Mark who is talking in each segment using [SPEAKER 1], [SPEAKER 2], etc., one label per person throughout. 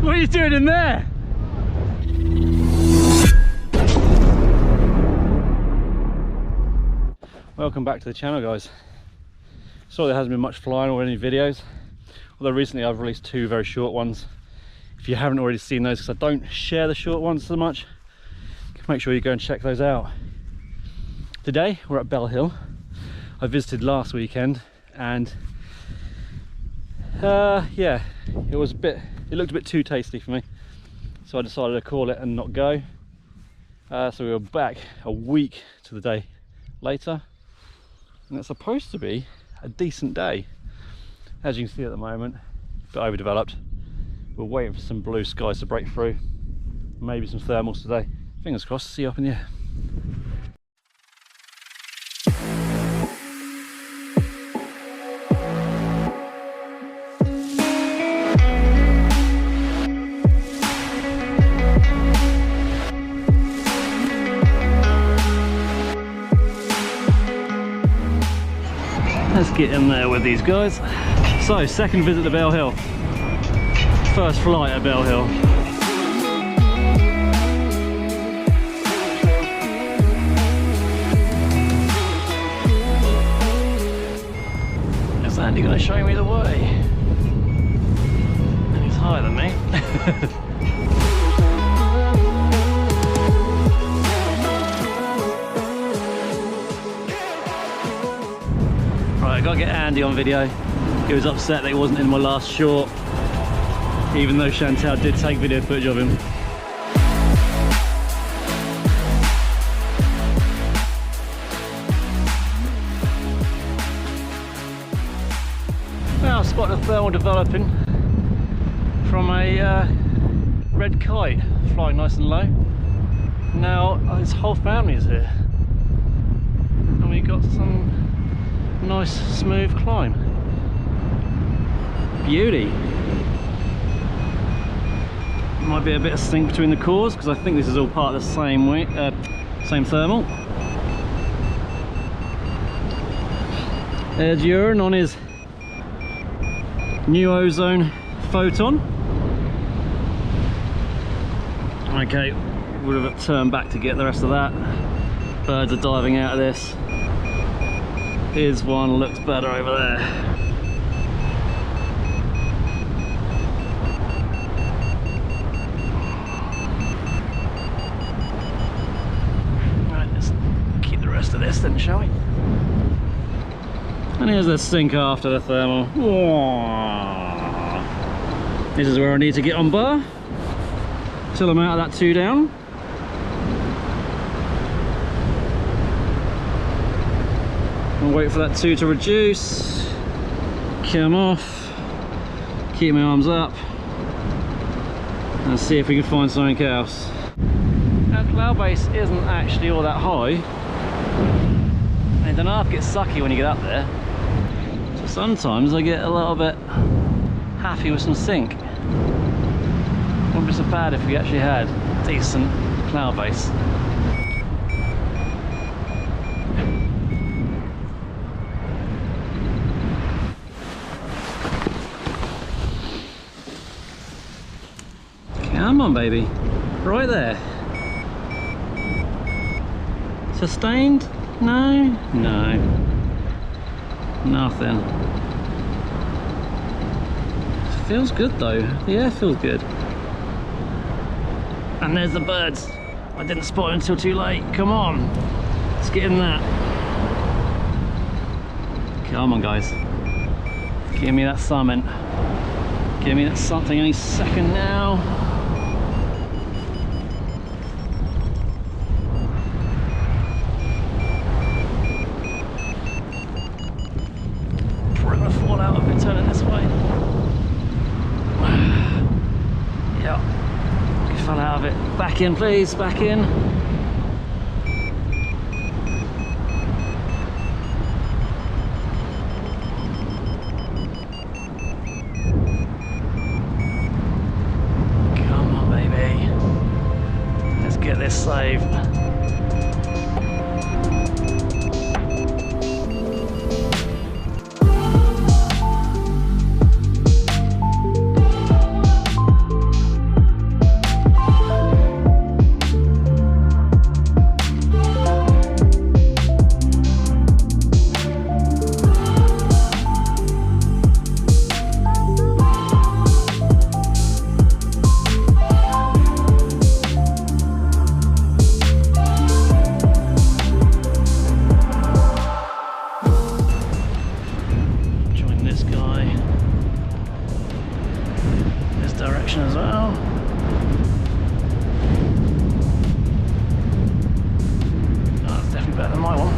[SPEAKER 1] What are you doing in there? Welcome back to the channel, guys. Sorry there hasn't been much flying or any videos, although recently I've released 2 very short ones. If you haven't already seen those, because I don't share the short ones so much, make sure you go and check those out. Today we're at Bell Hill. I visited last weekend and yeah, it looked a bit too tasty for me, so I decided to call it and not go. So we were back a week to the day later, and it's supposed to be a decent day. As you can see at the moment, a bit overdeveloped. We're waiting for some blue skies to break through, maybe some thermals today. Fingers crossed, see you up in the air. Let's get in there with these guys. So, second visit to Bell Hill. First flight at Bell Hill. Is Andy going to show me the way? And he's higher than me. Right, I gotta get Andy on video. He was upset that he wasn't in my last short, even though Chantal did take video footage of him. Now I spotted a thermal developing from a red kite flying nice and low. Now his whole family is here, and we got some nice smooth climb. Beauty. Might be a bit of sync between the cores, because I think this is all part of the same thermal. There's Urine on his new ozone photon. Okay, would have turned back to get the rest of that. Birds are diving out of this. Here's one, looks better over there. Then, shall we? And here's the sink after the thermal. Whoa. This is where I need to get on bar till I'm out of that 2 down. I'll wait for that 2 to reduce, come off, keep my arms up, and see if we can find something else. Now, cloud base isn't actually all that high. And the half gets sucky when you get up there, so sometimes I get a little bit happy with some sink. Wouldn't be so bad if we actually had decent cloud base. Come on, baby, right there. Sustained? No, no, nothing. It feels good though. The air feels good. And there's the birds. I didn't spot them until too late. Come on, let's get in that. Come on, guys. Give me that summon. Give me that something any second now. Turning this way. Yeah, fell out of it. Back in, please, back in. Come on, baby. Let's get this saved. direction as well. Oh, that's definitely better than my one.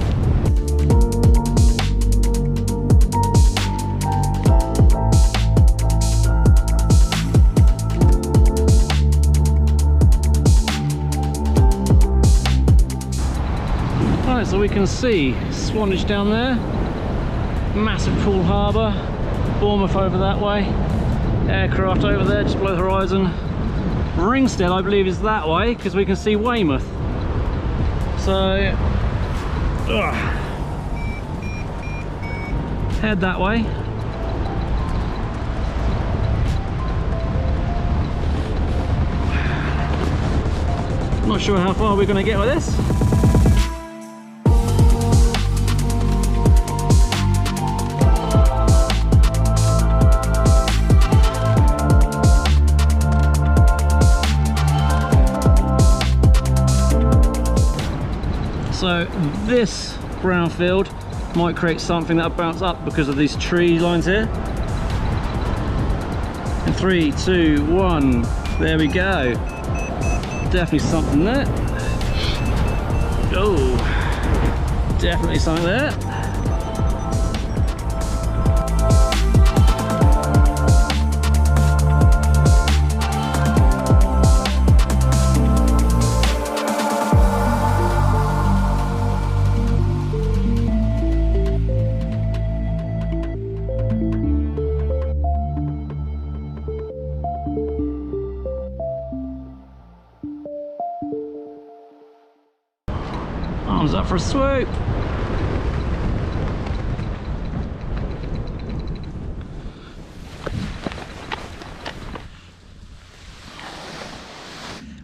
[SPEAKER 1] Right, so we can see Swanage down there, massive Poole Harbour, Bournemouth over that way, aircraft over there just below the horizon. Ringstead, I believe, is that way because we can see Weymouth. So, head that way. Not sure how far we're going to get with this. So this brownfield might create something that'll bounce up because of these tree lines here. In 3, 2, 1, there we go. Definitely something there. Oh, definitely something there. Arms up for a swoop.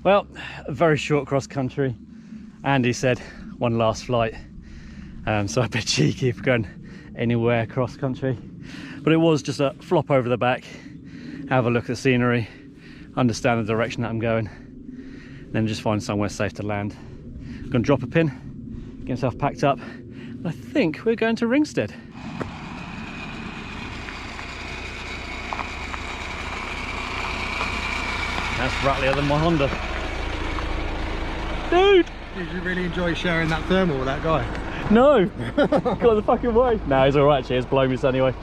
[SPEAKER 1] Well, a very short cross country. Andy said one last flight, so a bit cheeky if we're going anywhere cross country. But it was just a flop over the back, have a look at the scenery, understand the direction that I'm going, then just find somewhere safe to land. I'm going to drop a pin, get myself packed up, and I think we're going to Ringstead. That's rattlier than my Honda. Dude!
[SPEAKER 2] Did you really enjoy sharing that thermal with that guy?
[SPEAKER 1] No! Got the fucking way. No, he's alright actually, it's blowing this anyway.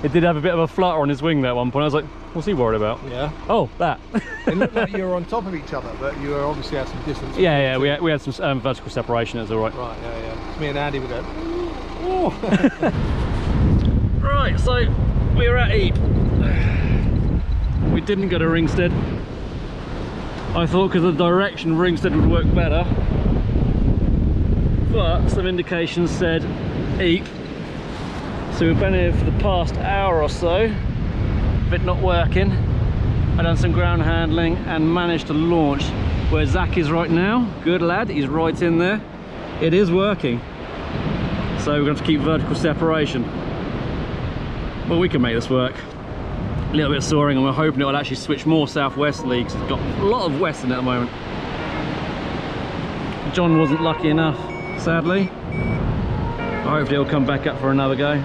[SPEAKER 1] It did have a bit of a flutter on his wing there at one point. I was like, what's he worried about?
[SPEAKER 2] Yeah.
[SPEAKER 1] Oh, that.
[SPEAKER 2] It looked like you were on top of each other, but you were obviously at some distance.
[SPEAKER 1] Yeah, we had some vertical separation, it was alright.
[SPEAKER 2] Right, yeah. Me and Andy were going, oh.
[SPEAKER 1] Right, so we were at Eype. We didn't go to Ringstead. I thought because of the direction Ringstead would work better, but some indications said Eype. So we've been here for the past hour or so, with it not working. I've done some ground handling and managed to launch where Zach is right now. Good lad, he's right in there. It is working. So we're going to have to keep vertical separation. But we can make this work. A little bit of soaring, and we're hoping it will actually switch more southwesterly because it's got a lot of west in it at the moment. John wasn't lucky enough, sadly. Hopefully he'll come back up for another go.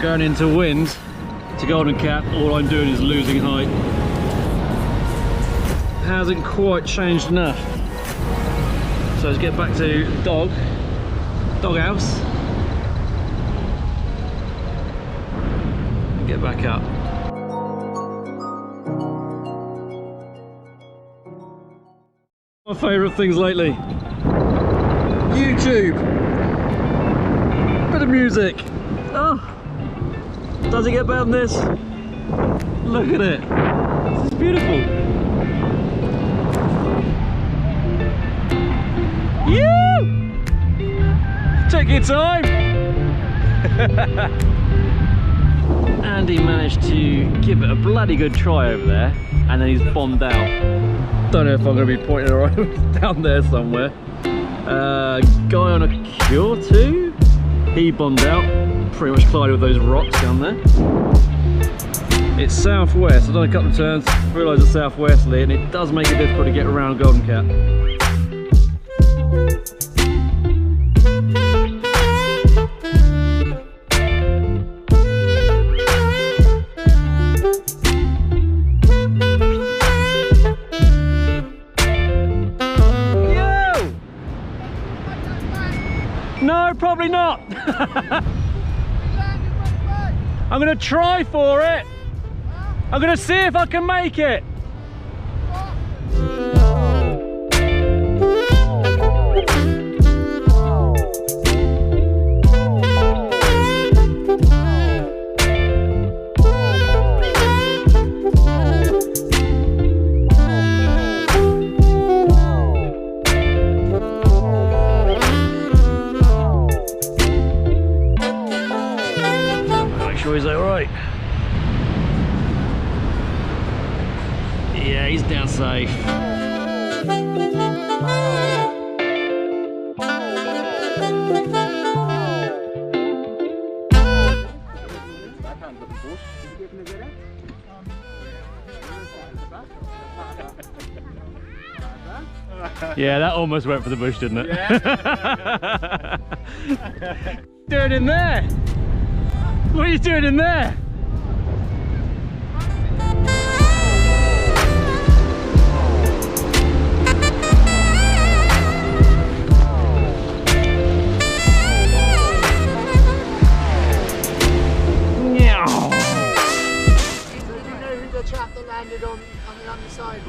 [SPEAKER 1] Going into wind to Golden Cap, all I'm doing is losing height. Hasn't quite changed enough. So let's get back to doghouse. And get back up. My favourite things lately. YouTube. Bit of music. Oh, does it get better than this? Look at it. This is beautiful. You! Take your time. Andy managed to give it a bloody good try over there, and then he's bombed out. Don't know if I'm going to be pointing around down there somewhere. Guy on a cure too. He bombed out. Pretty much collided with those rocks down there. It's southwest. I've done a couple of turns, realised it's southwesterly, and it does make it difficult to get around Golden Cap. No, probably not. I'm going to try for it. I'm going to see if I can make it. Is that right? Yeah, he's down safe. Yeah, that almost went for the bush, didn't it? Yeah. Doing in there? What are you doing in there?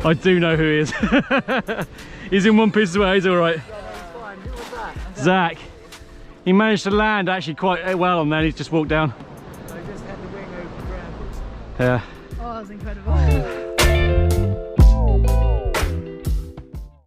[SPEAKER 1] I do know who he is. He's in one piece as well, he's alright. Zach. He managed to land actually quite well on there, he's just walked down.
[SPEAKER 3] I just had the wing over the ground.
[SPEAKER 1] Yeah.
[SPEAKER 3] Oh, that was incredible.